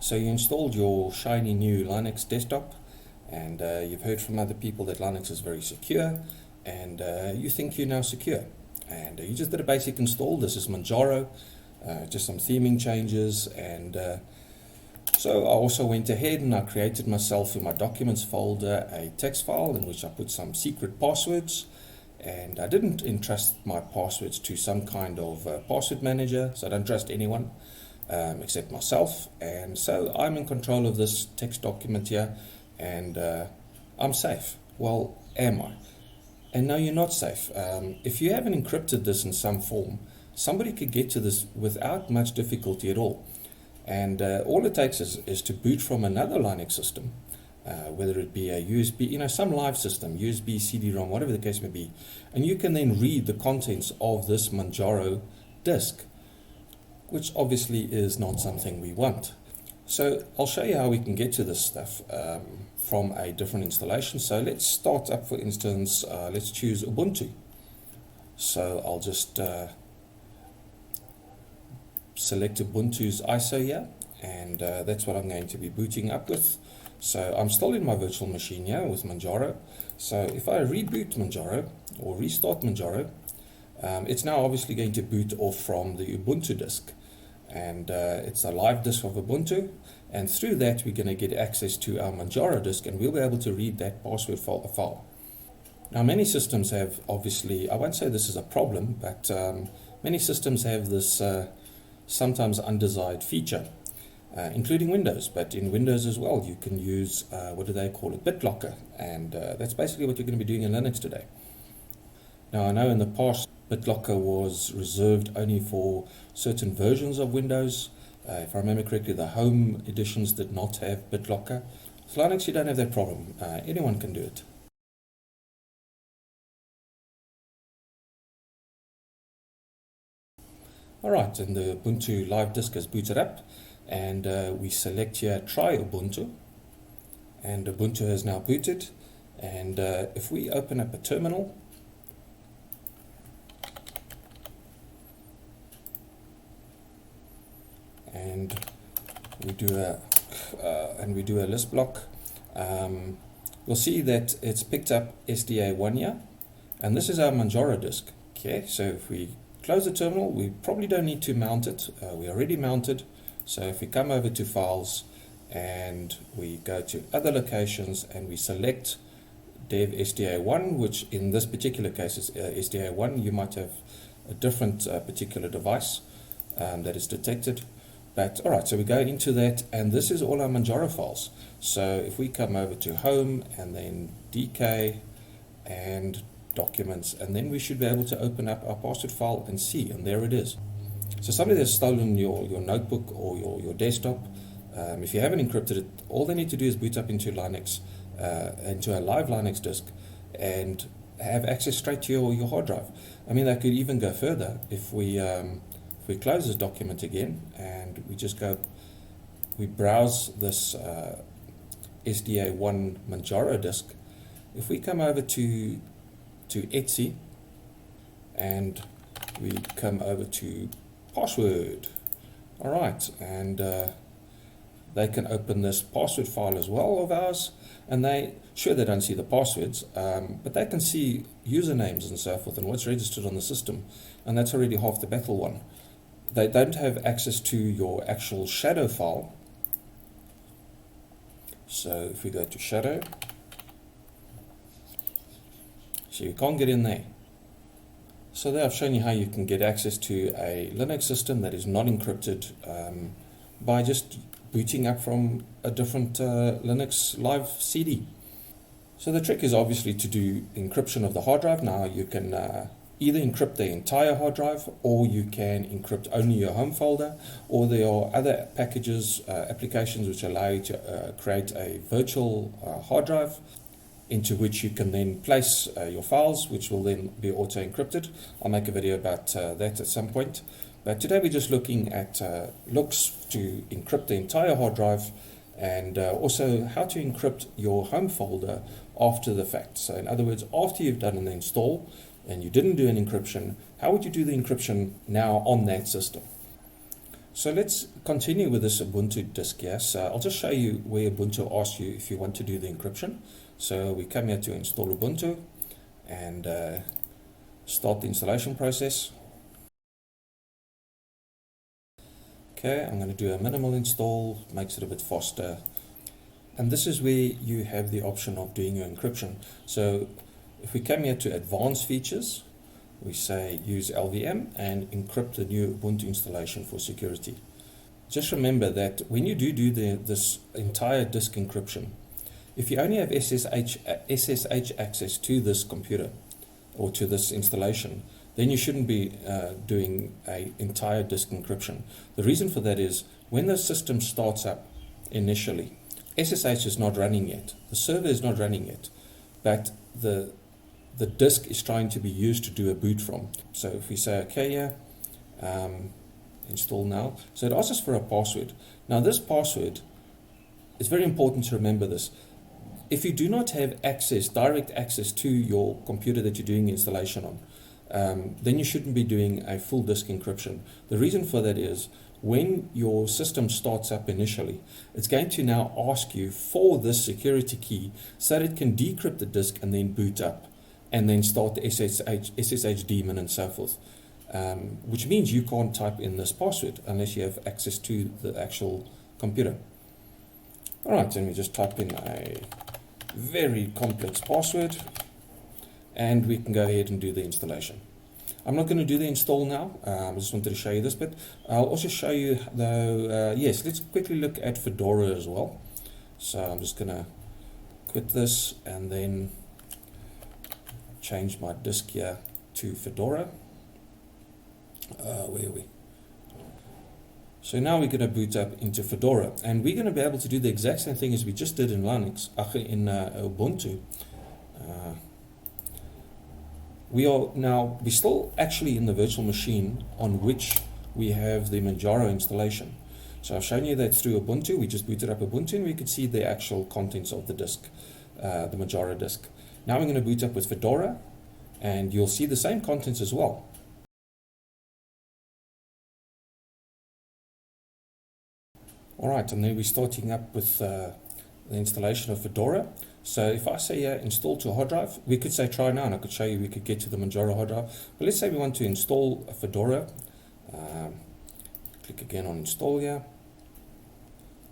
So you installed your shiny new Linux desktop, and you've heard from other people that Linux is very secure, and you think you're now secure. And you just did a basic install. This is Manjaro, just some theming changes, and so I also went ahead and I created myself in my documents folder a text file in which I put some secret passwords, and I didn't entrust my passwords to some kind of password manager, so I don't trust anyone except myself. And so I'm in control of this text document here, and I'm safe. Well, am I? And no, you're not safe. If you haven't encrypted this in some form, somebody could get to this without much difficulty at all. And all it takes is to boot from another Linux system, whether it be a USB, some live system, USB, CD-ROM, whatever the case may be. And you can then read the contents of this Manjaro disk, which obviously is not something we want. So I'll show you how we can get to this stuff from a different installation. So let's start up, for instance, let's choose Ubuntu. So I'll just select Ubuntu's ISO here, and that's what I'm going to be booting up with. So I'm still in my virtual machine here with Manjaro. So if I reboot Manjaro or restart Manjaro, it's now obviously going to boot off from the Ubuntu disk, and it's a live disk of Ubuntu, and through that we're going to get access to our Manjaro disk, and we'll be able to read that password file. Now many systems have, obviously, I won't say this is a problem, but many systems have this sometimes undesired feature, including Windows. But in Windows as well, you can use, what do they call it, BitLocker, and that's basically what you're going to be doing in Linux today. Now I know in the past BitLocker was reserved only for certain versions of Windows. If I remember correctly, the home editions did not have BitLocker. With Linux, you don't have that problem. Anyone can do it. Alright, and the Ubuntu live disk is booted up, and we select here try Ubuntu, and Ubuntu has now booted. And if we open up a terminal, and we do a list block, we'll see that it's picked up SDA1 here, and this is our Manjaro disk. Okay, so if we close the terminal, we probably don't need to mount it. We already mounted. So if we come over to files and we go to other locations and we select dev SDA1, which in this particular case is SDA1, you might have a different particular device that is detected. But alright, so we go into that, and this is all our Manjaro files. So if we come over to home and then DK and documents, and then we should be able to open up our password file and see, and there it is. So somebody has stolen your notebook or your desktop. If you haven't encrypted it, all they need to do is boot up into Linux, into a live Linux disk, and have access straight to your hard drive. I mean, they could even go further. If we close this document again and we just we browse this SDA1 Manjaro disk. If we come over to Etsy and we come over to password, alright, and they can open this password file as well of ours, and they don't see the passwords, but they can see usernames and so forth and what's registered on the system, and that's already half the battle won. They don't have access to your actual shadow file. So if we go to shadow, so you can't get in there. So there I've shown you how you can get access to a Linux system that is not encrypted by just booting up from a different Linux live CD. So the trick is obviously to do encryption of the hard drive. Now you can either encrypt the entire hard drive, or you can encrypt only your home folder, or there are other packages, applications which allow you to create a virtual hard drive into which you can then place your files, which will then be auto encrypted. I'll make a video about that at some point. But today we're just looking at LUKS to encrypt the entire hard drive, and also how to encrypt your home folder after the fact. So in other words, after you've done an install and you didn't do an encryption, how would you do the encryption now on that system? So let's continue with this Ubuntu disk here. So I'll just show you where Ubuntu asks you if you want to do the encryption. So we come here to install Ubuntu and start the installation process. Okay, I'm going to do a minimal install, makes it a bit faster. And this is where you have the option of doing your encryption. So if we come here to advanced features, we say use LVM and encrypt the new Ubuntu installation for security. Just remember that when you do this entire disk encryption, if you only have SSH access to this computer or to this installation, then you shouldn't be doing an entire disk encryption. The reason for that is when the system starts up initially, SSH is not running yet, the server is not running yet, but the disk is trying to be used to do a boot from. So if we say okay here, install now. So it asks us for a password. Now this password, it's very important to remember this. If you do not have access, direct access to your computer that you're doing installation on, then you shouldn't be doing a full disk encryption. The reason for that is when your system starts up initially, it's going to now ask you for this security key so that it can decrypt the disk and then boot up and then start the SSH daemon and so forth. Which means you can't type in this password unless you have access to the actual computer. Alright, then we just type in a very complex password and we can go ahead and do the installation. I'm not going to do the install now, I just wanted to show you this bit. I'll also show you though, yes, let's quickly look at Fedora as well. So I'm just going to quit this and then change my disk here to Fedora. Where are we? So now we're going to boot up into Fedora, and we're going to be able to do the exact same thing as we just did in Linux, in Ubuntu. We're still actually in the virtual machine on which we have the Manjaro installation. So I've shown you that through Ubuntu. We just booted up Ubuntu, and we could see the actual contents of the disk, the Manjaro disk. Now we're going to boot up with Fedora, and you'll see the same contents as well. Alright, and then we're starting up with the installation of Fedora. So if I say install to a hard drive, we could say try now, and I could show you we could get to the Manjaro hard drive. But let's say we want to install a Fedora. Click again on install here.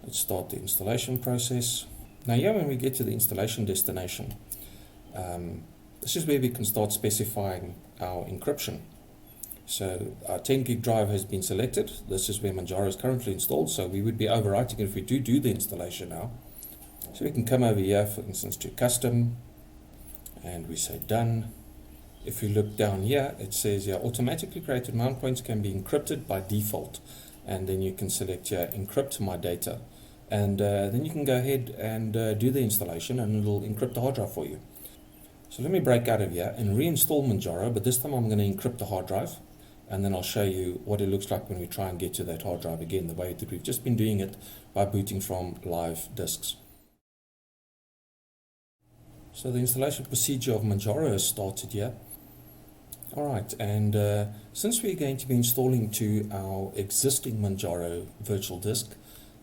Let's start the installation process. Now here when we get to the installation destination, this is where we can start specifying our encryption. So our 10 gig drive has been selected. This is where Manjaro is currently installed, so we would be overwriting it if we do the installation now. So we can come over here, for instance, to custom, and we say done. If you look down here, it says here, automatically created mount points can be encrypted by default. And then you can select here, encrypt my data. And then you can go ahead and do the installation, and it'll encrypt the hard drive for you. So let me break out of here and reinstall Manjaro, but this time I'm going to encrypt the hard drive. And then I'll show you what it looks like when we try and get to that hard drive again, the way that we've just been doing it by booting from live disks. So the installation procedure of Manjaro has started here. Alright, and since we're going to be installing to our existing Manjaro virtual disk,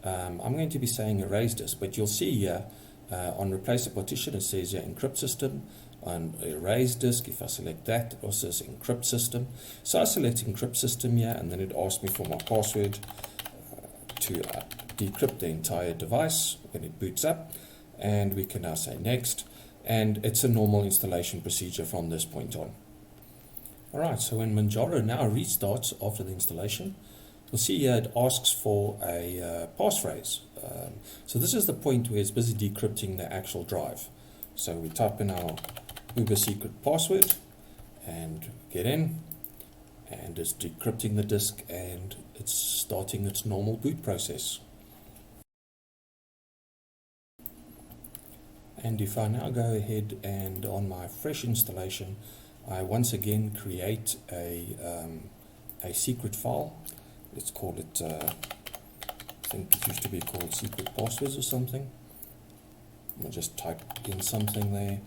I'm going to be saying erase disk, but you'll see here on replace a partition it says here encrypt system. On erase disk, if I select that, it also says encrypt system. So I select encrypt system here, and then it asks me for my password to decrypt the entire device when it boots up, and we can now say next, and it's a normal installation procedure from this point on. Alright, so when Manjaro now restarts after the installation, you'll see here it asks for a passphrase. So this is the point where it's busy decrypting the actual drive. So we type in our Uber secret password and get in, and it's decrypting the disk and it's starting its normal boot process. And if I now go ahead and on my fresh installation, I once again create a secret file. Let's call it, I think it used to be called secret passwords or something. I'll just type in something there.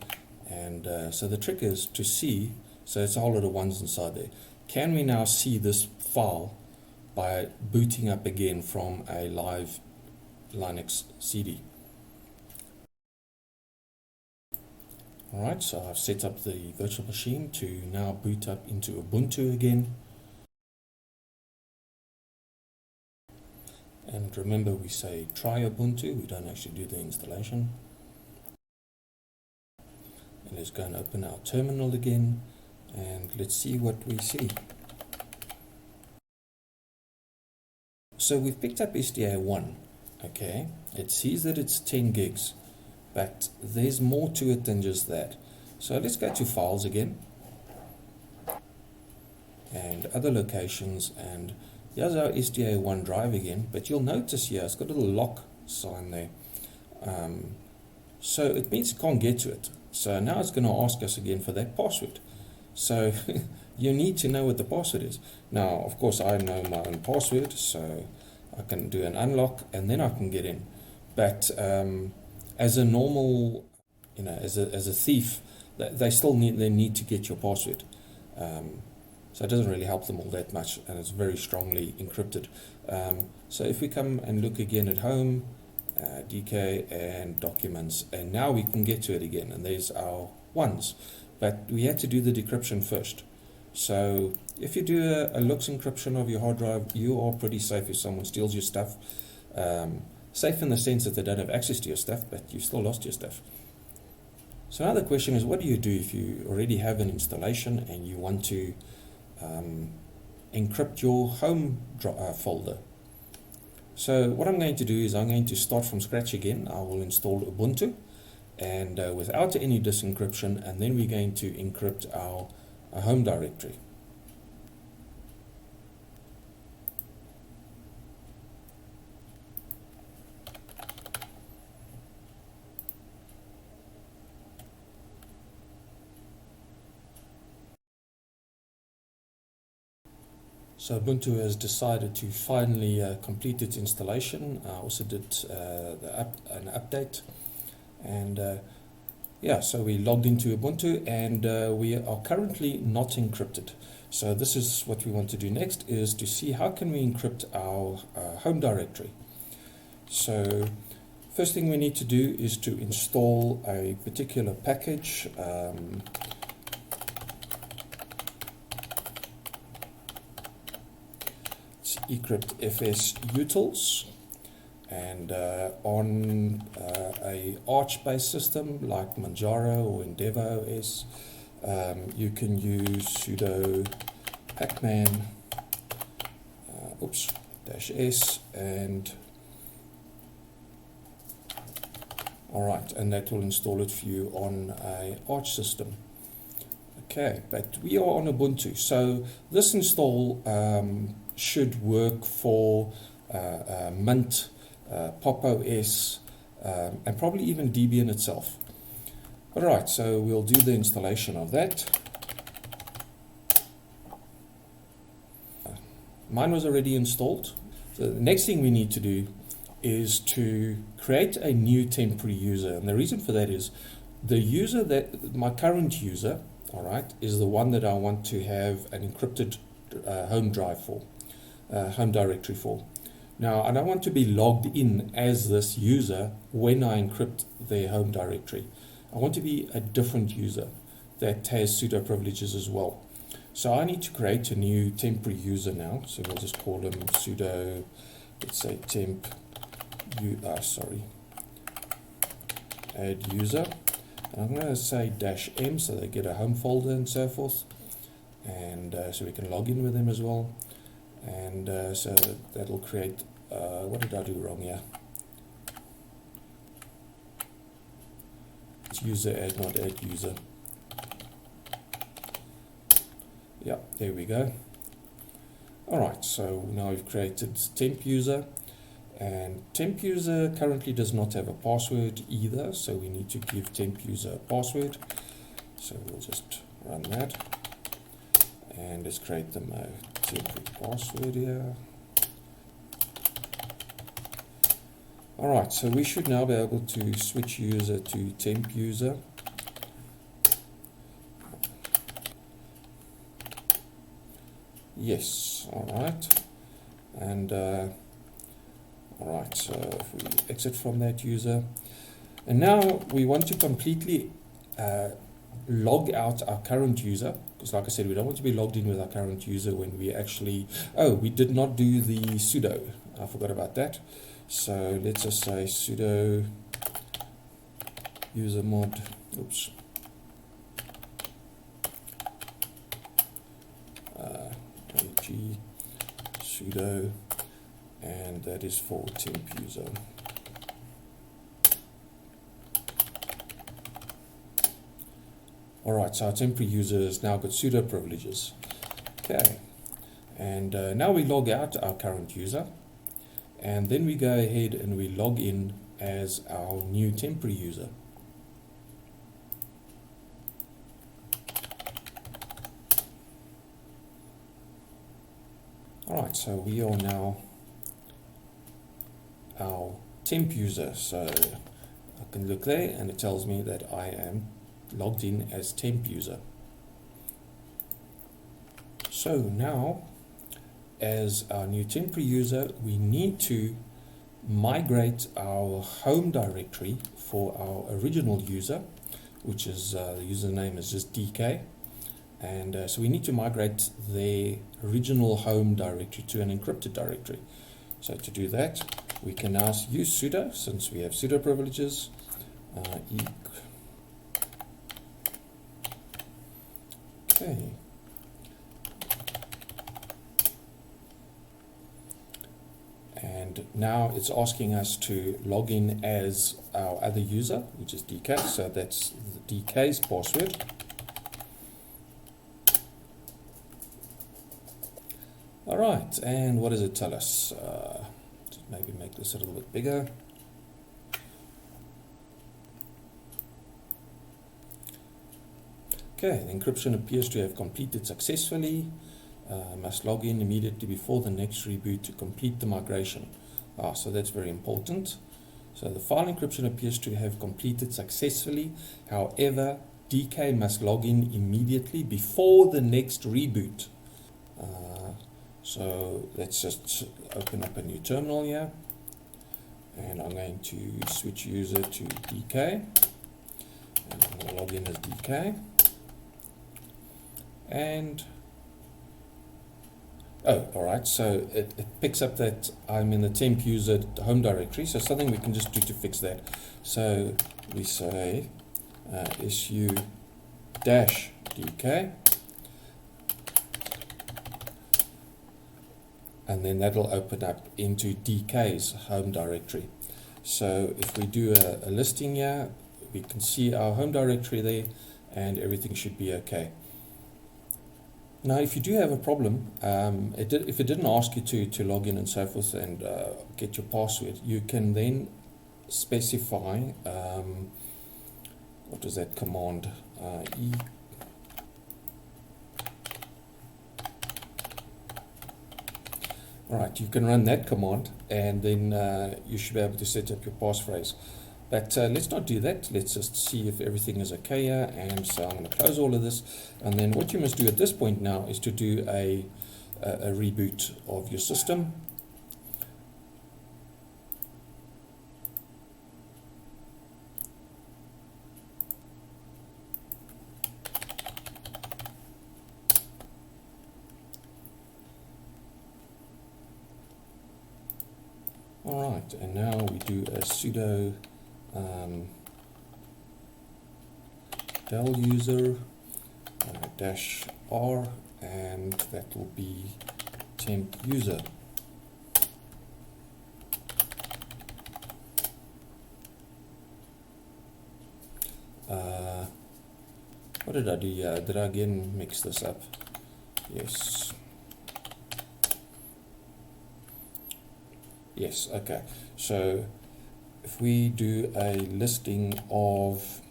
And so the trick is to see, so it's a whole lot of ones inside there. Can we now see this file by booting up again from a live Linux CD. Alright, so I've set up the virtual machine to now boot up into Ubuntu again. And remember, we say try Ubuntu, we don't actually do the installation. And let's go and open our terminal again, and let's see what we see. So we've picked up SDA1, okay? It sees that it's 10 gigs, but there's more to it than just that. So let's go to Files again, and Other Locations, and here's our SDA1 drive again, but you'll notice here it's got a little lock sign there. So it means it can't get to it. So now it's going to ask us again for that password. So you need to know what the password is. Now, of course, I know my own password, so I can do an unlock and then I can get in. But as a normal, as a thief, they still need to get your password. So it doesn't really help them all that much, and it's very strongly encrypted. So if we come and look again at Home, DK and Documents, and now we can get to it again, and there's our ones. But we had to do the decryption first. So if you do a LUKS encryption of your hard drive, you are pretty safe if someone steals your stuff. Safe in the sense that they don't have access to your stuff, but you've still lost your stuff. So now the question is, what do you do if you already have an installation and you want to encrypt your home folder? So what I'm going to do is I'm going to start from scratch again. I will install Ubuntu and without any disk encryption, and then we're going to encrypt our home directory. So Ubuntu has decided to finally complete its installation. I also did an update, and yeah, so we logged into Ubuntu, and we are currently not encrypted. So this is what we want to do next, is to see how can we encrypt our home directory. So first thing we need to do is to install a particular package. Encrypt FS utils, and on a Arch-based system like Manjaro or Endeavour OS, you can use sudo pacman -s, and alright, and that will install it for you on a Arch system. Okay, but we are on Ubuntu, so this install should work for Mint, Pop OS, and probably even Debian itself. Alright, so we'll do the installation of that. Mine was already installed. So the next thing we need to do is to create a new temporary user, and the reason for that is the user that my current user, alright, is the one that I want to have an encrypted home drive for. Home directory for. Now, I don't want to be logged in as this user when I encrypt their home directory. I want to be a different user that has sudo privileges as well. So I need to create a new temporary user now. So we'll just call him sudo, let's say temp, add user. And I'm going to say -m so they get a home folder and so forth. And so we can log in with them as well. And so that'll create, what did I do wrong here? It's user add, not add user. Yeah, there we go. Alright, so now we've created temp user, and temp user currently does not have a password either, so we need to give temp user a password. So we'll just run that, and let's create them a temporary password here. Alright, so we should now be able to switch user to temp user. Yes, alright. And alright, so if we exit from that user, and now we want to completely log out our current user, because like I said, we don't want to be logged in with our current user when we actually, oh, we did not do the sudo. I forgot about that. So let's just say sudo usermod, oops, ag sudo, and that is for temp user. Alright, so our temporary user has now got sudo privileges. Okay, and now we log out our current user, and then we go ahead and we log in as our new temporary user. Alright, so we are now our temp user, so I can look there and it tells me that I am logged in as temp user. So now, as our new temporary user, we need to migrate our home directory for our original user, which is the username is just DK, and so we need to migrate their original home directory to an encrypted directory. So to do that, we can now use sudo, since we have sudo privileges. Okay. And now it's asking us to log in as our other user, which is DK. So that's the DK's password. All right, and what does it tell us? Maybe make this a little bit bigger. Okay, the encryption appears to have completed successfully. Must log in immediately before the next reboot to complete the migration. So that's very important. So the file encryption appears to have completed successfully. However, DK must log in immediately before the next reboot. So let's just open up a new terminal here. And I'm going to switch user to DK. And I'm going to log in as DK. And oh, alright, so it picks up that I'm in the temp user home directory, so something we can just do to fix that. So we say su-dk, and then that'll open up into DK's home directory. So if we do a listing here, we can see our home directory there, and everything should be okay. Now, if you do have a problem, if it didn't ask you to log in and so forth and get your password, you can then specify, what is that command? Alright, you can run that command, and then you should be able to set up your passphrase. But let's not do that. Let's just see if everything is okay here. And so I'm going to close all of this. And then what you must do at this point now is to do a reboot of your system. All right, and now we do a sudo del user -r, and that will be temp user. What did I do here? Did I again mix this up? Yes. Yes, okay. So if we do a listing of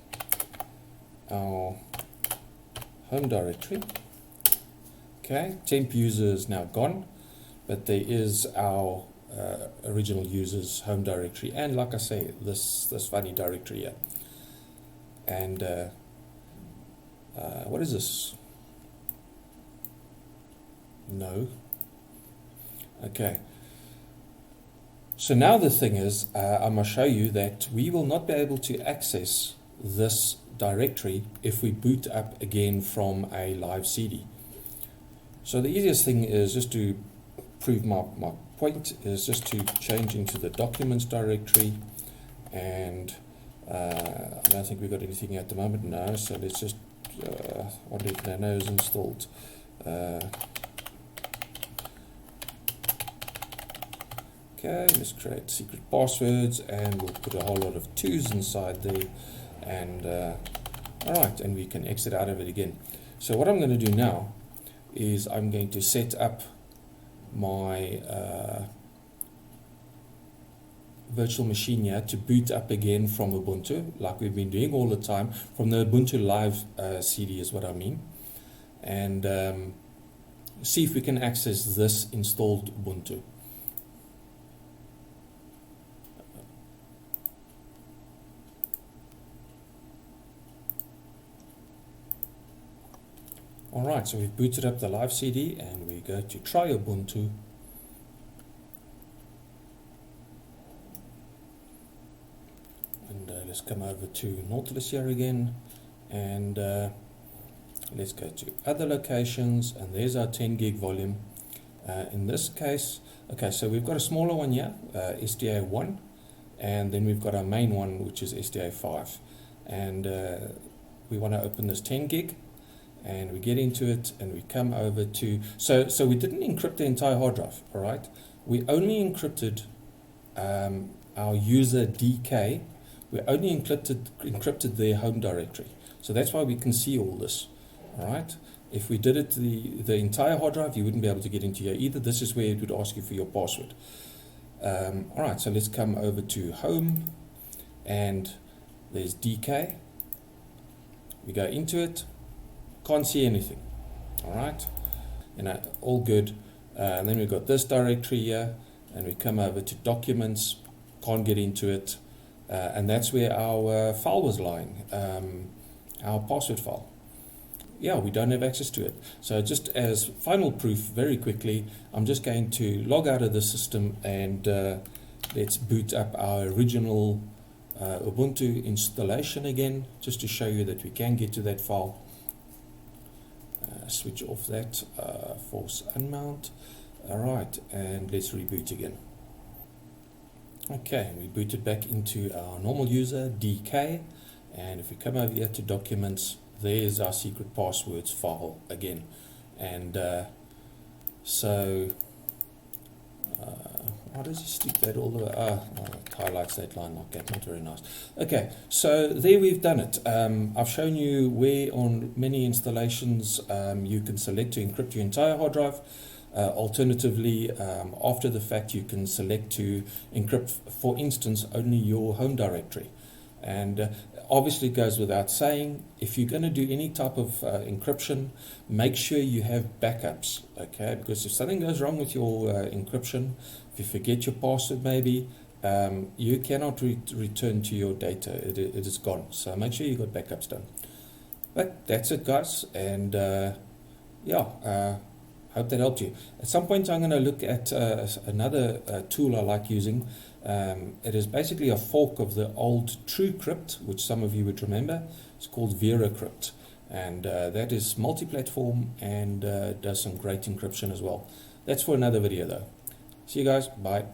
our home directory, okay, temp user is now gone, but there is our original user's home directory, and like I say, this funny directory here. And what is this? No. Okay. So now the thing is, I'm going to show you that we will not be able to access this directory if we boot up again from a live CD. So the easiest thing is just to prove my point is just to change into the documents directory, and I don't think we've got anything at the moment, no, so let's just wonder if Nano is installed. Okay, let's create secret passwords, and we'll put a whole lot of 2's inside there, and alright, and we can exit out of it again. So what I'm going to do now is I'm going to set up my virtual machine here to boot up again from Ubuntu, like we've been doing all the time, from the Ubuntu Live CD is what I mean, and see if we can access this installed Ubuntu. Alright, so we've booted up the live CD and we go to try Ubuntu. And let's come over to Nautilus here again, and let's go to other locations, and there's our 10 gig volume. In this case, okay, so we've got a smaller one here, SDA1, and then we've got our main one, which is SDA5. And we want to open this 10 gig. And we get into it and we come over to, so we didn't encrypt the entire hard drive, all right? We only encrypted our user DK. We only encrypted their home directory. So that's why we can see all this, all right? If we did it the entire hard drive, you wouldn't be able to get into here either. This is where it would ask you for your password. All right, so let's come over to home, and there's DK. We go into it. Can't see anything. All right, all good. And then we've got this directory here, and we come over to documents. Can't get into it, and that's where our file was lying, our password file. Yeah, we don't have access to it. So just as final proof, very quickly, I'm just going to log out of the system, and let's boot up our original Ubuntu installation again, just to show you that we can get to that file. Switch off that force unmount. Alright, and let's reboot again. Okay, we booted back into our normal user DK, and if we come over here to documents, there's our secret passwords file again. And why does he stick that all the way? It highlights that line like that, not very nice. Okay, so there we've done it. I've shown you where on many installations you can select to encrypt your entire hard drive. Alternatively, after the fact, you can select to encrypt, for instance, only your home directory. And obviously it goes without saying, if you're going to do any type of encryption, make sure you have backups, okay? Because if something goes wrong with your encryption, if you forget your password maybe, you cannot return to your data. It is gone. So make sure you got backups done. But that's it, guys. And hope that helped you. At some point I'm going to look at another tool I like using. It is basically a fork of the old TrueCrypt, which some of you would remember. It's called VeraCrypt, and that is multi-platform and does some great encryption as well. That's for another video though. See you guys. Bye.